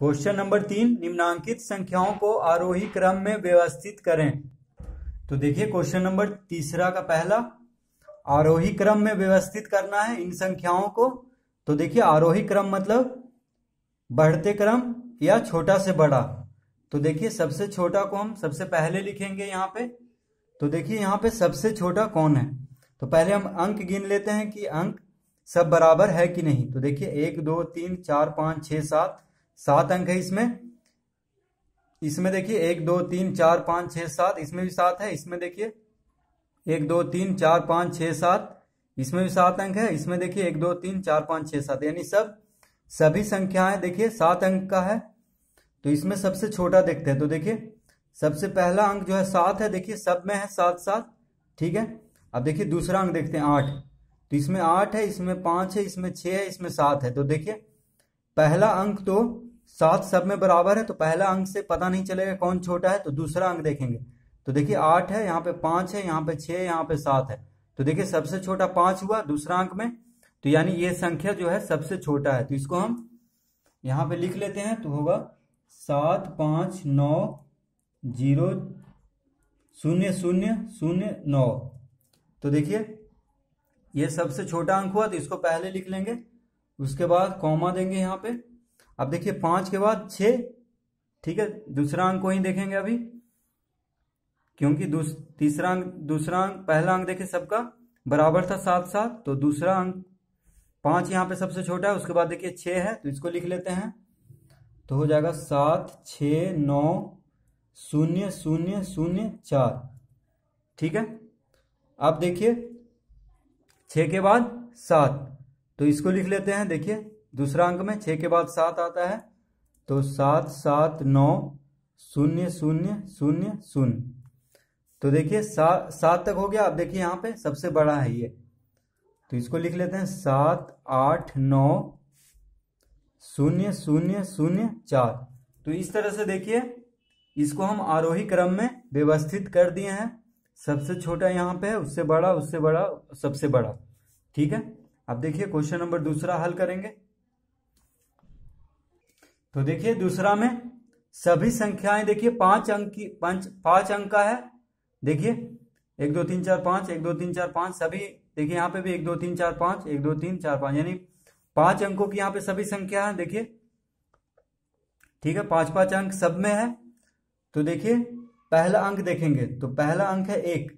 Question number 3, निम्नांकित संख्याओं को आरोही क्रम में व्यवस्थित करें। तो देखिए क्वेश्चन नंबर तीसरा का पहला, आरोही क्रम में व्यवस्थित करना है इन संख्याओं को। तो देखिए आरोही क्रम मतलब बढ़ते क्रम या छोटा से बड़ा। तो देखिए सबसे छोटा को हम सबसे पहले लिखेंगे यहाँ पे। तो देखिए यहाँ पे सबसे छोटा कौन है, तो पहले हम अंक गिन लेते हैं कि अंक सब बराबर है कि नहीं। तो देखिए 1 2 3 4 5 6 7 7 अंक है इसमें देखिए 1 2 3 4 5 6 7, इसमें भी 7 है। इसमें देखिए 1 2 3 4 5 6 7, इसमें भी 7 अंक है। इसमें देखिए 1 2 3 4 5 6 7, यानी सभी संख्याएं देखिए 7 अंक का है। तो इसमें सबसे छोटा देखते हैं। तो देखिए सबसे पहला अंक जो है 7 है, देखिए सब में है 7 7, ठीक है। अब देखिए दूसरा अंक देखते हैं 8। तो इसमें 8 है, इसमें 5 है, इसमें 6 है, इसमें 7 है। तो देखिए पहला अंक तो 7 सब में बराबर है, तो पहला अंक से पता नहीं चलेगा कौन छोटा है। तो दूसरा अंक देखेंगे। तो देखिए 8 है, यहाँ पे 5 है, यहाँ पे 6 है, यहाँ पे 7 है। तो देखिए सबसे छोटा 5 हुआ दूसरा अंक में। तो यानी ये संख्या जो है सबसे छोटा है। तो इसको हम यहाँ पे लिख लेते हैं। तो होगा 7 5 9 0 0 0 0 9। तो देखिए ये सबसे छोटा अंक हुआ, तो इसको पहले लिख लेंगे, उसके बाद कॉमा देंगे यहाँ पे। अब देखिए 5 के बाद 6, ठीक है। दूसरा अंक को ही देखेंगे अभी, क्योंकि दूसरा अंक पहला अंक देखिए सबका बराबर था 7 7। तो दूसरा अंक 5 यहाँ पे सबसे छोटा है, उसके बाद देखिए 6 है। तो इसको लिख लेते हैं। तो हो जाएगा 7 6 9 0 0 0 4, ठीक है। अब देखिए 6 के बाद 7, तो इसको लिख लेते हैं। देखिए दूसरा अंक में 6 के बाद 7 आता है। तो 7 7 9 0 0 0 0। तो देखिए 7 तक हो गया। अब देखिए यहाँ पे सबसे बड़ा है ये, तो इसको लिख लेते हैं 7 8 9 0 0 0 4। तो इस तरह से देखिए इसको हम आरोही क्रम में व्यवस्थित कर दिए हैं। सबसे छोटा यहाँ पे है, उससे बड़ा, उससे बड़ा, सबसे बड़ा, ठीक है। अब देखिए क्वेश्चन नंबर दूसरा हल करेंगे। तो देखिए दूसरा में सभी संख्याएं देखिए 5 अंक का है। देखिए 1 2 3 4 5, 1 2 3 4 5 सभी, देखिए यहाँ पे भी 1 2 3 4 5, 1 2 3 4 5, यानी 5 अंकों की यहाँ पे सभी संख्या है। देखिए ठीक है, 5 5 अंक सब में है। तो देखिए पहला अंक देखेंगे, तो पहला अंक है 1,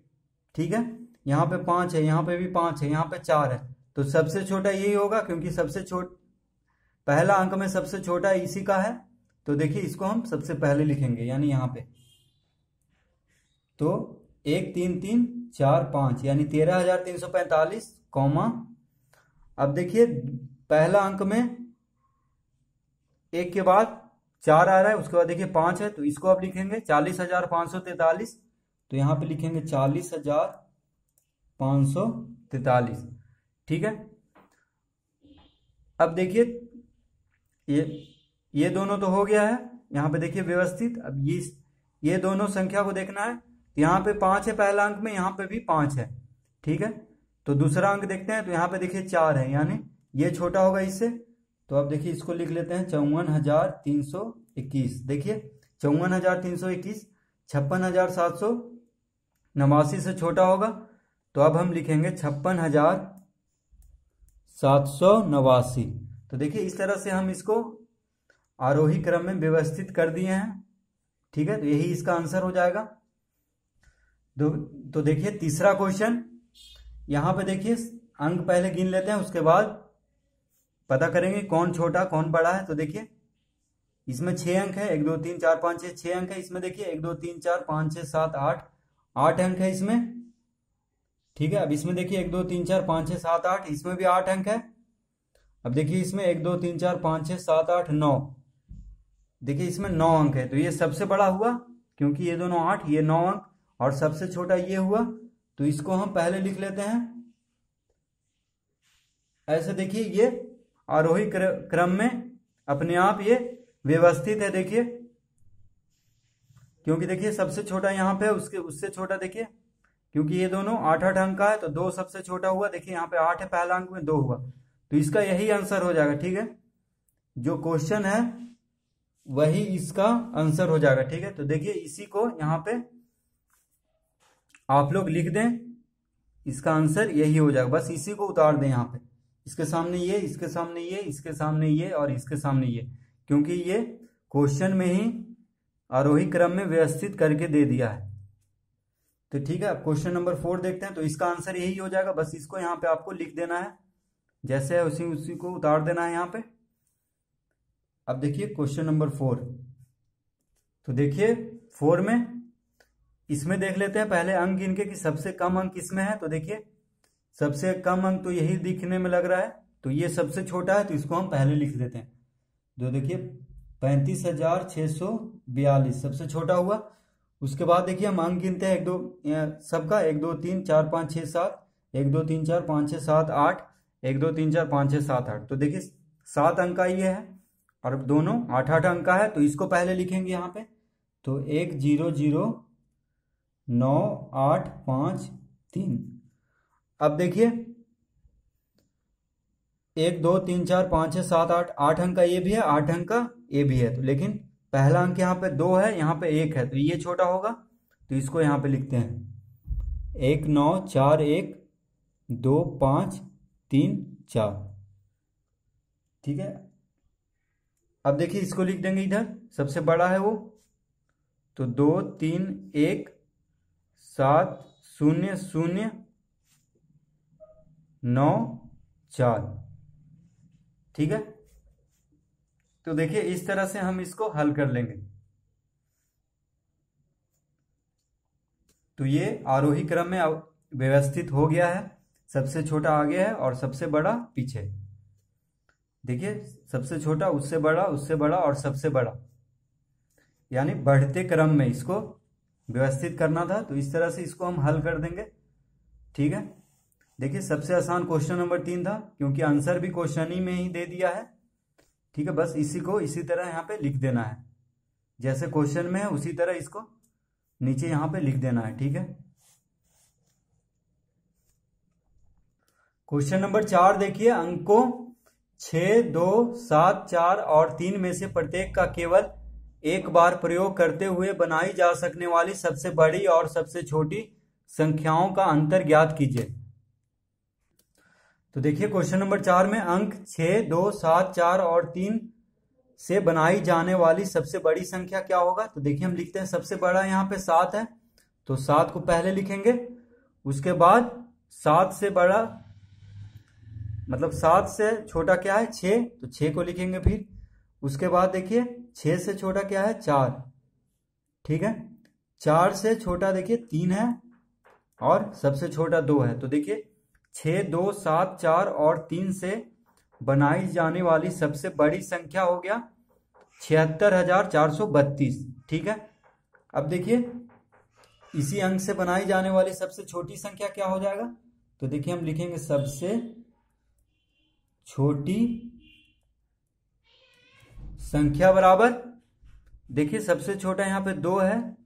ठीक है। यहाँ पे 5 है, यहाँ पे भी 5 है, यहाँ पे 4 है। तो सबसे छोटा यही होगा, क्योंकि पहला अंक में सबसे छोटा इसी का है। तो देखिए इसको हम सबसे पहले लिखेंगे, यानी यहाँ पे। तो 1 3 3 4 5, यानी 13,345, कॉमा। अब देखिए पहला अंक में 1 के बाद 4 आ रहा है, उसके बाद देखिए 5 है। तो इसको अब लिखेंगे 40,543। तो यहाँ पे लिखेंगे 40,543, ठीक है। अब देखिए ये दोनों तो हो गया है यहाँ पे, देखिए व्यवस्थित। अब ये दोनों संख्या को देखना है। यहाँ पे 5 है पहला अंक में, यहाँ पे भी 5 है, ठीक है। तो दूसरा अंक देखते हैं। तो यहाँ पे देखिए 4 है, यानी ये छोटा होगा इससे। तो अब देखिए इसको लिख लेते हैं 54,321। देखिए 54,321 56,789 से छोटा होगा। तो अब हम लिखेंगे 56,789। तो देखिए इस तरह से हम इसको आरोही क्रम में व्यवस्थित कर दिए हैं, ठीक है। तो यही इसका आंसर हो जाएगा। तो देखिए तीसरा क्वेश्चन, यहां पे देखिए अंक पहले गिन लेते हैं, उसके बाद पता करेंगे कौन छोटा कौन बड़ा है। तो देखिए इसमें 6 अंक है, 1 2 3 4 5 6, 6 अंक है इसमें। देखिए 1 2 3 4 5 6 7 8 अंक है इसमें, ठीक है। अब इसमें देखिए 1 2 3 4 5 6 7 8, इसमें भी 8 अंक है। अब देखिए इसमें 1 2 3 4 5 6 7 8 9, देखिए इसमें 9 अंक है। तो ये सबसे बड़ा हुआ, क्योंकि ये दोनों 8, ये 9 अंक, और सबसे छोटा ये हुआ। तो इसको हम पहले लिख लेते हैं ऐसे। देखिए ये आरोही क्रम में अपने आप ये व्यवस्थित है, देखिए, क्योंकि देखिए सबसे छोटा यहाँ पे उससे छोटा देखिए, क्योंकि ये दोनों 8 8 अंक का है। तो 2 सबसे छोटा हुआ, देखिए यहाँ पे 8 है पहला अंक में, 2 हुआ। तो इसका यही आंसर हो जाएगा, ठीक है। जो क्वेश्चन है वही इसका आंसर हो जाएगा। ठीक है, तो देखिए इसी को यहाँ पे आप लोग लिख दें, इसका आंसर यही हो जाएगा। बस इसी को उतार दें यहाँ पे, इसके सामने ये, इसके सामने ये, इसके सामने ये और इसके सामने ये, क्योंकि ये क्वेश्चन में ही आरोही क्रम में व्यवस्थित करके दे दिया है। तो ठीक है, अब क्वेश्चन नंबर 4 देखते हैं। तो इसका आंसर यही हो जाएगा, बस इसको यहाँ पे आपको लिख देना है, जैसे है उसी को उतार देना है यहाँ पे। अब देखिए क्वेश्चन नंबर 4। तो देखिए 4 में, इसमें देख लेते हैं पहले अंक इनके कि सबसे कम अंक किसमें है। तो देखिए सबसे कम अंक तो यही दिखने में लग रहा है, तो ये सबसे छोटा है, तो इसको हम पहले लिख देते हैं। तो देखिए 35,642 सबसे छोटा हुआ। उसके बाद देखिए हम अंक गिनते हैं, 1 2 सबका 1 2 3 4 5 6 7, 1 2 3 4 5 6 7 8, 1 2 3 4 5 6 7 8। तो देखिए 7 अंक का ये है और दोनों 8 8 अंक का है, तो इसको पहले लिखेंगे यहाँ पे। तो 1 0 0 9 8 5 3। अब देखिए 1 2 3 4 5 6 7 8, 8 अंक का ये भी है, 8 अंक का ये भी है। तो लेकिन पहला अंक यहाँ पे 2 है, यहाँ पे 1 है, तो ये छोटा होगा, तो इसको यहाँ पे लिखते हैं 1 9 4 1 2 5 3 4। ठीक है, अब देखिए इसको लिख देंगे इधर, सबसे बड़ा है वो, तो 2 3 1 7 0 0 9 4। ठीक है, तो देखिए इस तरह से हम इसको हल कर लेंगे। तो ये आरोही क्रम में व्यवस्थित हो गया है, सबसे छोटा आगे है और सबसे बड़ा पीछे। देखिए सबसे छोटा, उससे बड़ा, उससे बड़ा और सबसे बड़ा, यानी बढ़ते क्रम में इसको व्यवस्थित करना था। तो इस तरह से इसको हम हल कर देंगे। ठीक है, देखिए सबसे आसान क्वेश्चन नंबर 3 था, क्योंकि आंसर भी क्वेश्चन ही में ही दे दिया है। ठीक है, बस इसी को इसी तरह यहाँ पे लिख देना है, जैसे क्वेश्चन में है उसी तरह इसको नीचे यहाँ पे लिख देना है। ठीक है, क्वेश्चन नंबर 4 देखिए, अंकों 6 2 7 4 और 3 में से प्रत्येक का केवल एक बार प्रयोग करते हुए बनाई जा सकने वाली सबसे बड़ी और सबसे छोटी संख्याओं का अंतर ज्ञात कीजिए। तो देखिए क्वेश्चन नंबर 4 में अंक 6 2 7 4 और 3 से बनाई जाने वाली सबसे बड़ी संख्या क्या होगा। तो देखिए हम लिखते हैं, सबसे बड़ा यहाँ पे 7 है, तो 7 को पहले लिखेंगे। उसके बाद 7 से बड़ा, मतलब 7 से छोटा क्या है 6, तो 6 को लिखेंगे फिर। उसके बाद देखिए 6 से छोटा क्या है 4। ठीक है, 4 से छोटा देखिए 3 है और सबसे छोटा 2 है। तो देखिए 6 2 7 4 और 3 से बनाई जाने वाली सबसे बड़ी संख्या हो गया 76,432। ठीक है, अब देखिए इसी अंक से बनाई जाने वाली सबसे छोटी संख्या क्या हो जाएगा। तो देखिए हम लिखेंगे सबसे छोटी संख्या बराबर, देखिए सबसे छोटा यहाँ पे 2 है,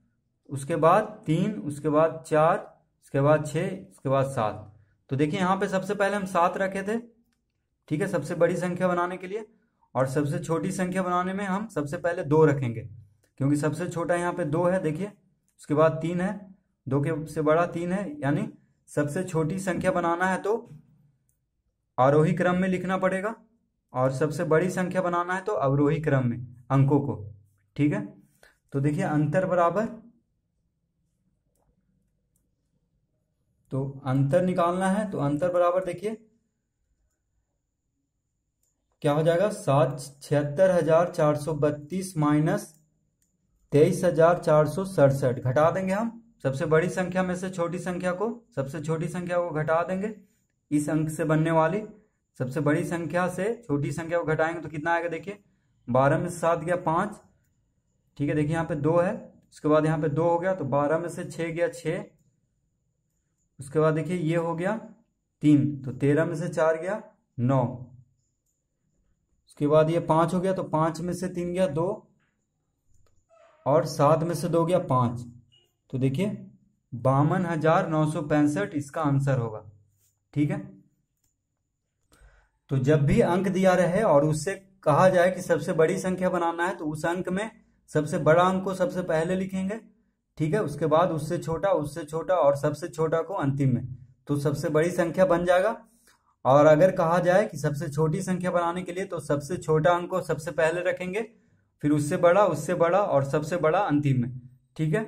उसके बाद 3, उसके बाद 4, उसके बाद 6, उसके बाद 7। तो देखिए यहाँ पे सबसे पहले हम 7 रखे थे। ठीक है, सबसे बड़ी संख्या बनाने के लिए, और सबसे छोटी संख्या बनाने में हम सबसे पहले 2 रखेंगे, क्योंकि सबसे छोटा यहाँ पे 2 है। देखिए उसके बाद 3 है, 2 के से बड़ा 3 है, यानी सबसे छोटी संख्या बनाना है तो आरोही क्रम में लिखना पड़ेगा, और सबसे बड़ी संख्या बनाना है तो अवरोही क्रम में अंकों को। ठीक है, तो देखिए अंतर बराबर, तो अंतर निकालना है, तो अंतर बराबर देखिए क्या हो जाएगा, 76,432 माइनस 23,467। घटा देंगे हम सबसे बड़ी संख्या में से छोटी संख्या को, सबसे छोटी संख्या को घटा देंगे। इस अंक से बनने वाली सबसे बड़ी संख्या से छोटी संख्या को घटाएंगे तो कितना आएगा, देखिए 12 में से 7 गया 5। ठीक है, देखिए यहाँ पे 2 है, उसके बाद यहाँ पे 2 हो गया, तो 12 में से 6 गया 6। उसके बाद देखिए ये हो गया 3, तो 13 में से 4 गया 9। उसके बाद ये 5 हो गया, तो 5 में से 3 गया 2, और 7 में से 2 गया 5। तो देखिए 52,965 इसका आंसर होगा। ठीक है, तो जब भी अंक दिया रहे और उससे कहा जाए कि सबसे बड़ी संख्या बनाना है तो उस अंक में सबसे बड़ा अंक को सबसे पहले लिखेंगे, ठीक है, उसके बाद उससे छोटा और सबसे छोटा को अंतिम में, तो सबसे बड़ी संख्या बन जाएगा। और अगर कहा जाए कि सबसे छोटी संख्या बनाने के लिए तो सबसे छोटा अंक को सबसे पहले रखेंगे, फिर उससे बड़ा और सबसे बड़ा अंतिम में, ठीक है।